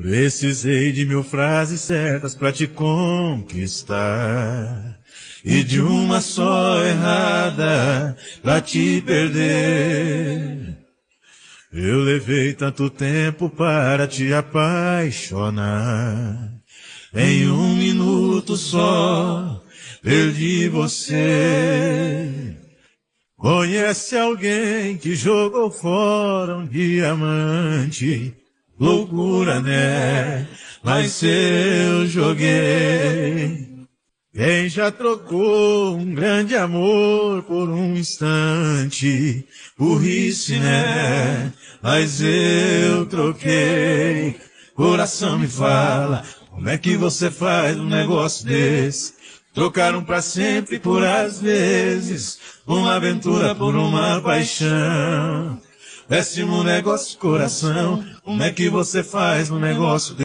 Precisei de 1000 frases certas pra te conquistar e de uma só errada pra te perder. Eu levei tanto tempo para te apaixonar. Em 1 minuto só perdi você. Conhece alguém que jogou fora um diamante? Loucura, né? Mas eu joguei. Quem já trocou um grande amor por um instante? Burrice, né? Mas eu troquei. Coração me fala, como é que você faz um negócio desse? Trocaram pra sempre por às vezes, uma aventura por uma paixão. Péssimo negócio, coração, como é que você faz um negócio desse?